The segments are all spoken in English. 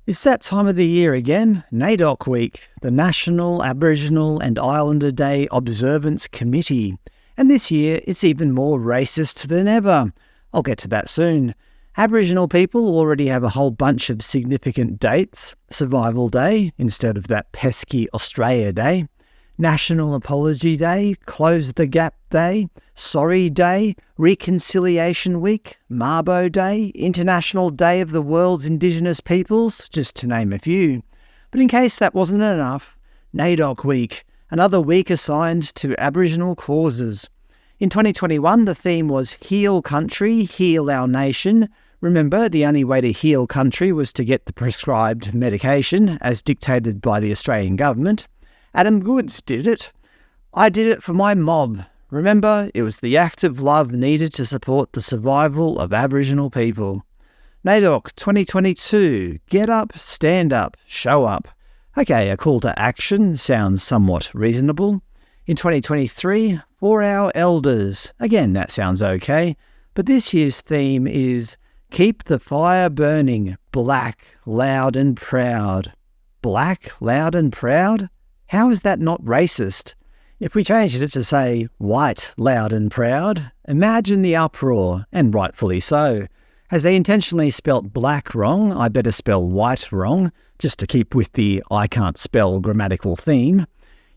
It's that time of the year again, NAIDOC Week, the National Aboriginal and Islander Day Observance Committee. And this year, it's even more racist than ever. I'll get to that soon. Aboriginal people already have a whole bunch of significant dates. Survival Day, instead of that pesky Australia Day. National Apology Day, Close the Gap Day, Sorry Day, Reconciliation Week, Mabo Day, International Day of the World's Indigenous Peoples, just to name a few. But in case that wasn't enough, NAIDOC Week, another week assigned to Aboriginal causes. In 2021, the theme was Heal Country, Heal Our Nation. Remember, the only way to heal country was to get the prescribed medication, as dictated by the Australian government. Adam Goodes did it. I did it for my mob. Remember, it was the act of love needed to support the survival of Aboriginal people. NAIDOC 2022, get up, stand up, show up. Okay, a call to action sounds somewhat reasonable. In 2023, for our elders. Again, that sounds okay. But this year's theme is Keep the Fire Burning, Black, Loud and Proud. Black, loud and proud? How is that not racist? If we changed it to say white, loud and proud, imagine the uproar, and rightfully so. As they intentionally spelt black wrong, I better spell white wrong, just to keep with the I can't spell grammatical theme.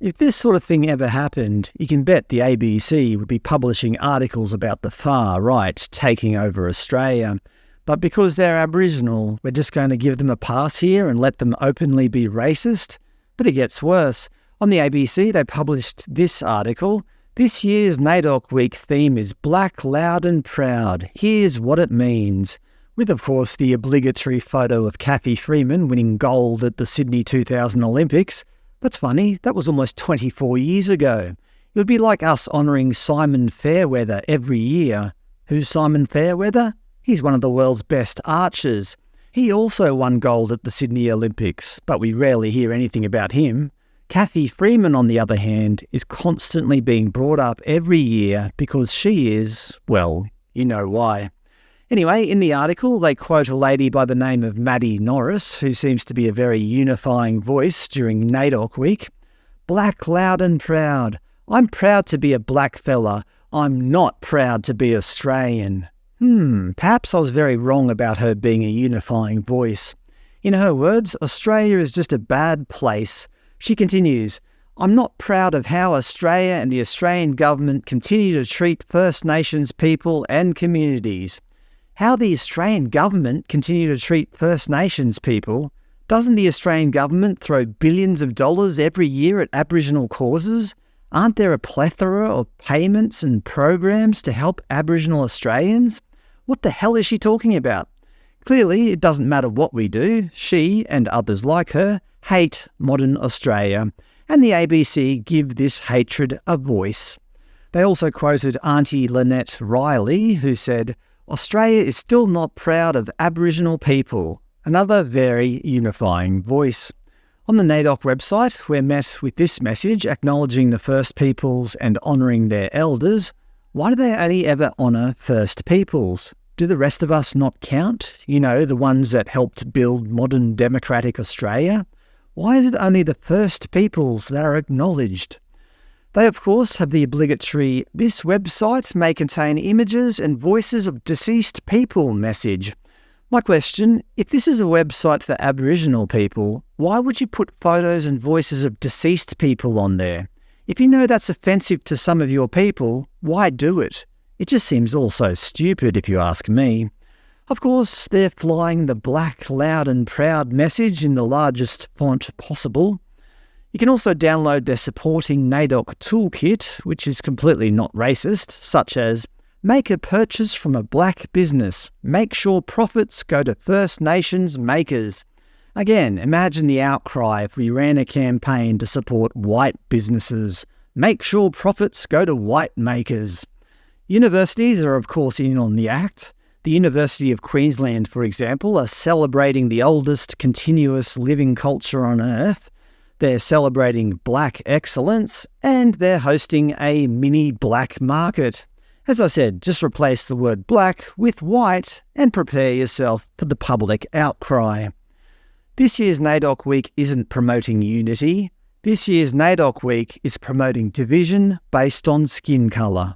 If this sort of thing ever happened, you can bet the ABC would be publishing articles about the far right taking over Australia. But because they're Aboriginal, we're just going to give them a pass here and let them openly be racist? But it gets worse. On the ABC, they published this article. This year's NAIDOC Week theme is Black, Loud and Proud. Here's what it means. With, of course, the obligatory photo of Cathy Freeman winning gold at the Sydney 2000 Olympics. That's funny, that was almost 24 years ago. It would be like us honouring Simon Fairweather every year. Who's Simon Fairweather? He's one of the world's best archers. He also won gold at the Sydney Olympics, but we rarely hear anything about him. Cathy Freeman, on the other hand, is constantly being brought up every year because she is, well, you know why. Anyway, in the article, they quote a lady by the name of Maddie Norris, who seems to be a very unifying voice during NAIDOC Week. Black, loud and proud. I'm proud to be a black fella. I'm not proud to be Australian. Perhaps I was very wrong about her being a unifying voice. In her words, Australia is just a bad place. She continues, I'm not proud of how Australia and the Australian government continue to treat First Nations people and communities. How the Australian government continue to treat First Nations people? Doesn't the Australian government throw billions of dollars every year at Aboriginal causes? Aren't there a plethora of payments and programs to help Aboriginal Australians? What the hell is she talking about? Clearly, it doesn't matter what we do. She, and others like her, hate modern Australia, and the ABC give this hatred a voice. They also quoted Auntie Lynette Riley, who said, Australia is still not proud of Aboriginal people. Another very unifying voice. On the NAIDOC website, we're met with this message acknowledging the First Peoples and honouring their elders. Why do they only ever honour First Peoples? Do the rest of us not count? You know, the ones that helped build modern democratic Australia? Why is it only the First Peoples that are acknowledged? They, of course, have the obligatory "this website may contain images and voices of deceased people" message. My question, if this is a website for Aboriginal people, why would you put photos and voices of deceased people on there? If you know that's offensive to some of your people, why do it? It just seems all so stupid if you ask me. Of course, they're flying the black, loud and proud message in the largest font possible. You can also download their supporting NAIDOC toolkit, which is completely not racist, such as make a purchase from a black business. Make sure profits go to First Nations makers. Again, imagine the outcry if we ran a campaign to support white businesses. Make sure profits go to white makers. Universities are of course in on the act. The University of Queensland, for example, are celebrating the oldest continuous living culture on Earth. They're celebrating black excellence, and they're hosting a mini black market. As I said, just replace the word black with white and prepare yourself for the public outcry. This year's NAIDOC Week isn't promoting unity. This year's NAIDOC Week is promoting division based on skin colour.